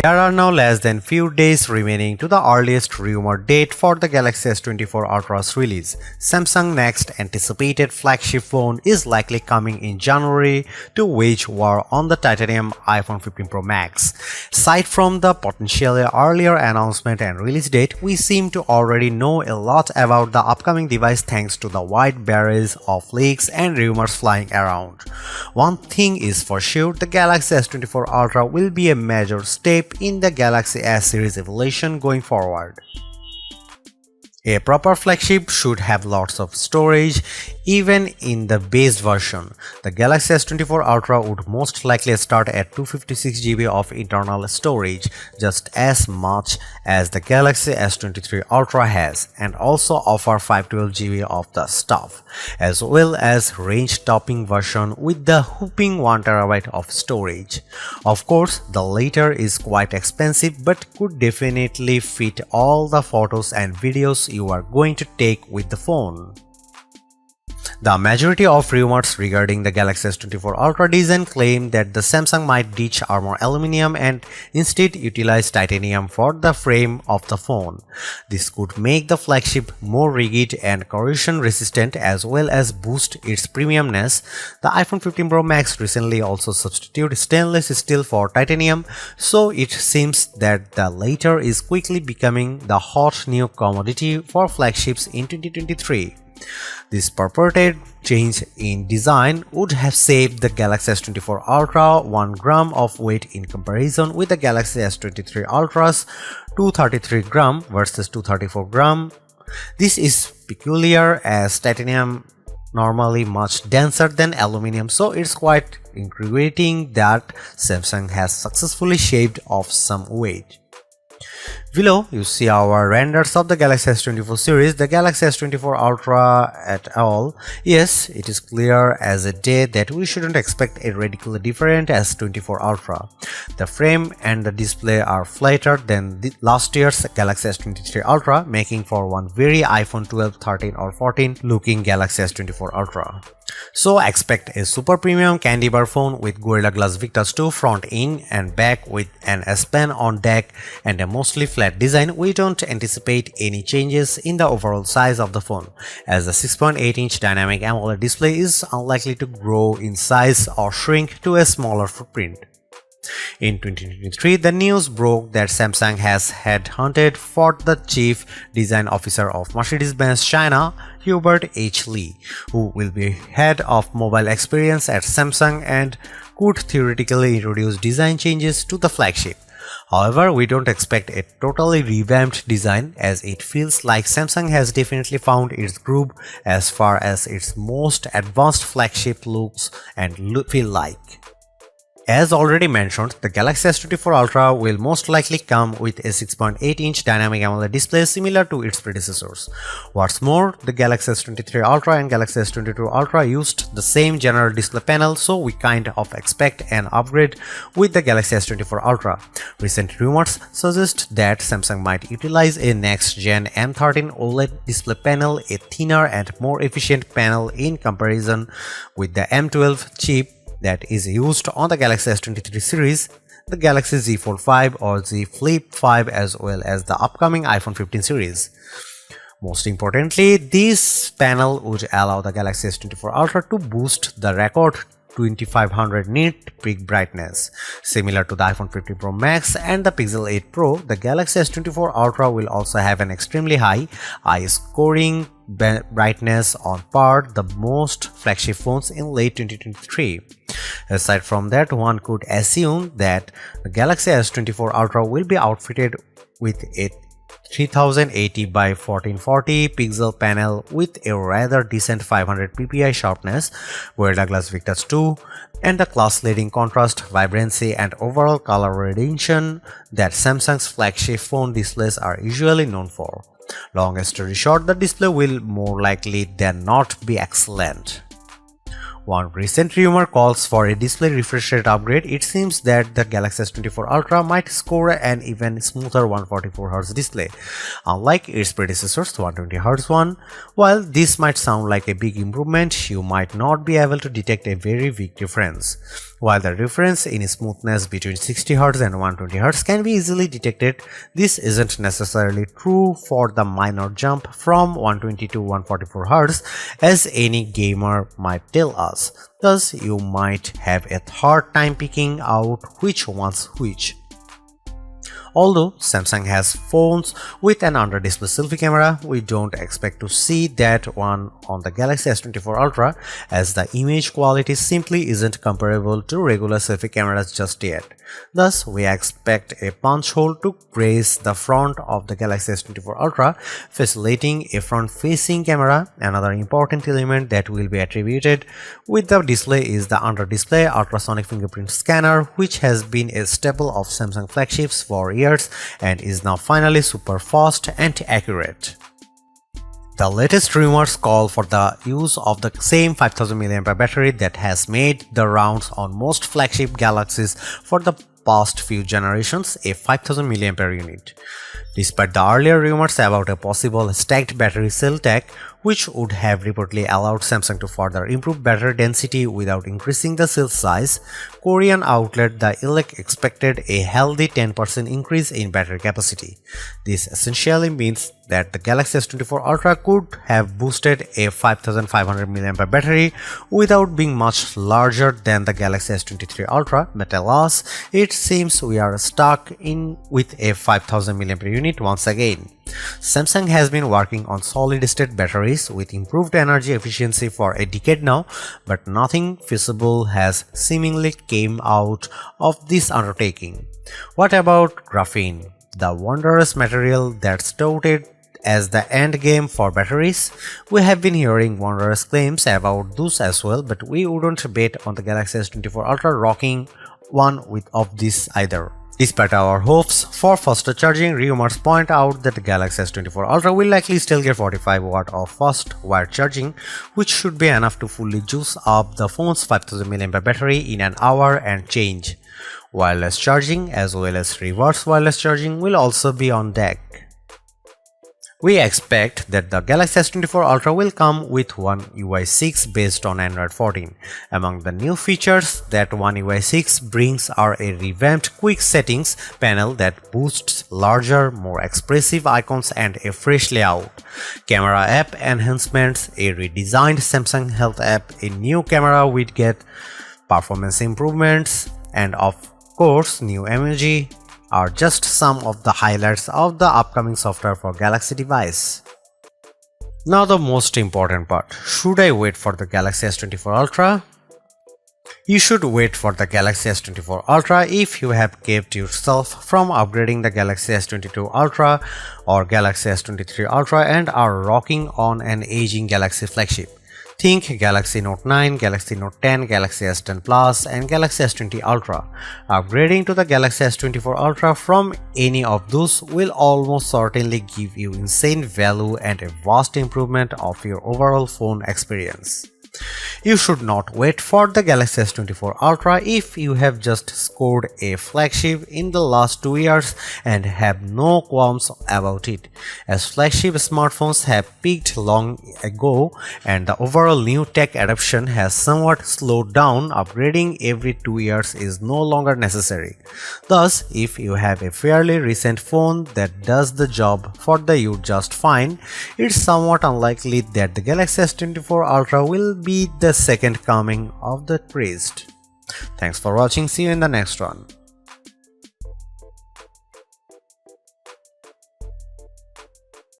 There are now less than few days remaining to the earliest rumored date for the Galaxy S24 Ultra's release. Samsung's next anticipated flagship phone is likely coming in January to wage war on the titanium iPhone 15 Pro Max. Aside from the potentially earlier announcement and release date, we seem to already know a lot about the upcoming device thanks to the wide barrage of leaks and rumors flying around. One thing is for sure, the Galaxy S24 Ultra will be a major step in the Galaxy S series evolution going forward. A proper flagship should have lots of storage, even in the base version. The Galaxy S24 Ultra would most likely start at 256 GB of internal storage, just as much as the Galaxy S23 Ultra has, and also offer 512 GB of the stuff, as well as range-topping version with the whopping 1 TB of storage. Of course, the latter is quite expensive but could definitely fit all the photos and videos you are going to take with the phone. The majority of rumors regarding the Galaxy S24 Ultra design claim that the Samsung might ditch armor aluminum and instead utilize titanium for the frame of the phone. This could make the flagship more rigid and corrosion resistant as well as boost its premiumness. The iPhone 15 Pro Max recently also substituted stainless steel for titanium, so it seems that the latter is quickly becoming the hot new commodity for flagships in 2023. This purported change in design would have saved the Galaxy S24 Ultra 1 gram of weight in comparison with the Galaxy S23 Ultra's 233 gram versus 234 gram. This is peculiar as titanium normally much denser than aluminum, so it's quite incriminating that Samsung has successfully shaved off some weight. Below, you see our renders of the Galaxy S24 series, the Galaxy S24 Ultra et al. Yes, it is clear as a day that we shouldn't expect a radically different S24 Ultra. The frame and the display are flatter than last year's Galaxy S23 Ultra, making for one very iPhone 12, 13 or 14 looking Galaxy S24 Ultra. So expect a super premium candy bar phone with Gorilla Glass Victus 2 front in and back with an S Pen on deck and a mostly flat design. We don't anticipate any changes in the overall size of the phone, as the 6.8-inch dynamic AMOLED display is unlikely to grow in size or shrink to a smaller footprint. In 2023, the news broke that Samsung has headhunted for the chief design officer of Mercedes-Benz China, Hubert H. Lee, who will be head of mobile experience at Samsung and could theoretically introduce design changes to the flagship. However, we don't expect a totally revamped design, as it feels like Samsung has definitely found its groove as far as its most advanced flagship looks and feel like. As already mentioned, the Galaxy S24 Ultra will most likely come with a 6.8-inch dynamic AMOLED display similar to its predecessors. What's more, the Galaxy S23 Ultra and Galaxy S22 Ultra used the same general display panel, so we kind of expect an upgrade with the Galaxy S24 Ultra. Recent rumors suggest that Samsung might utilize a next-gen M13 OLED display panel, a thinner and more efficient panel in comparison with the M12 chip that is used on the Galaxy S23 series, the Galaxy Z Fold 5 or Z Flip 5, as well as the upcoming iPhone 15 series. Most importantly, this panel would allow the Galaxy S24 Ultra to boost the record 2500 nit peak brightness. Similar to the iPhone 15 Pro Max and the Pixel 8 Pro, the Galaxy S24 Ultra will also have an extremely high eye-scoring brightness on par the most flagship phones in late 2023. Aside from that, one could assume that the Galaxy S24 Ultra will be outfitted with a 3080 by 1440 pixel panel with a rather decent 500 ppi sharpness, Gorilla Glass Victus 2, and the class-leading contrast, vibrancy, and overall color radiation that Samsung's flagship phone displays are usually known for. Long story short, the display will more likely than not be excellent. One recent rumor calls for a display refresh rate upgrade. It seems that the Galaxy S24 Ultra might score an even smoother 144Hz display, unlike its predecessor's 120Hz one. While this might sound like a big improvement, you might not be able to detect a very big difference. While the difference in smoothness between 60Hz and 120Hz can be easily detected, this isn't necessarily true for the minor jump from 120 to 144Hz, as any gamer might tell us. Thus, you might have a hard time picking out which one's which. Although Samsung has phones with an under-display selfie camera, we don't expect to see that one on the Galaxy S24 Ultra, as the image quality simply isn't comparable to regular selfie cameras just yet. Thus, we expect a punch hole to grace the front of the Galaxy S24 Ultra, facilitating a front-facing camera. Another important element that will be attributed with the display is the under-display ultrasonic fingerprint scanner, which has been a staple of Samsung flagships for years and is now finally super fast and accurate. The latest rumors call for the use of the same 5000 mAh battery that has made the rounds on most flagship Galaxies for the past few generations, a 5000 mAh unit. Despite the earlier rumors about a possible stacked battery cell tech, which would have reportedly allowed Samsung to further improve battery density without increasing the cell size, Korean outlet The Elec expected a healthy 10% increase in battery capacity. This essentially means that the Galaxy S24 Ultra could have boosted a 5500 mAh battery without being much larger than the Galaxy S23 Ultra, but alas, it seems we are stuck in with a 5000 mAh unit once again. Samsung has been working on solid-state batteries with improved energy efficiency for a decade now, but nothing feasible has seemingly came out of this undertaking. What about graphene, the wondrous material that's touted as the end game for batteries? We have been hearing wondrous claims about those as well, but we wouldn't bet on the Galaxy S24 Ultra rocking one of these either. Despite our hopes for faster charging, rumors point out that the Galaxy S24 Ultra will likely still get 45 watts of fast wired charging, which should be enough to fully juice up the phone's 5000 mAh battery in an hour and change. Wireless charging as well as reverse wireless charging will also be on deck. We expect that the Galaxy S24 Ultra will come with One UI 6 based on Android 14. Among the new features that One UI 6 brings are a revamped quick settings panel that boosts larger, more expressive icons and a fresh layout, camera app enhancements, a redesigned Samsung Health app, a new camera widget, performance improvements, and of course new emoji are just some of the highlights of the upcoming software for Galaxy device. Now the most important part, should I wait for the Galaxy S24 Ultra? You should wait for the Galaxy S24 Ultra if you have kept yourself from upgrading the Galaxy S22 Ultra or Galaxy S23 Ultra and are rocking on an aging Galaxy flagship. Think Galaxy Note 9, Galaxy Note 10, Galaxy S10 Plus and Galaxy S20 Ultra. Upgrading to the Galaxy S24 Ultra from any of those will almost certainly give you insane value and a vast improvement of your overall phone experience. You should not wait for the Galaxy S24 Ultra if you have just scored a flagship in the last 2 years and have no qualms about it, as flagship smartphones have peaked long ago and the overall new tech adoption has somewhat slowed down. Upgrading every 2 years is no longer necessary. Thus, if you have a fairly recent phone that does the job for you just fine, it's somewhat unlikely that the Galaxy S24 Ultra will be the second coming of the praised. Thanks for watching. See you in the next one.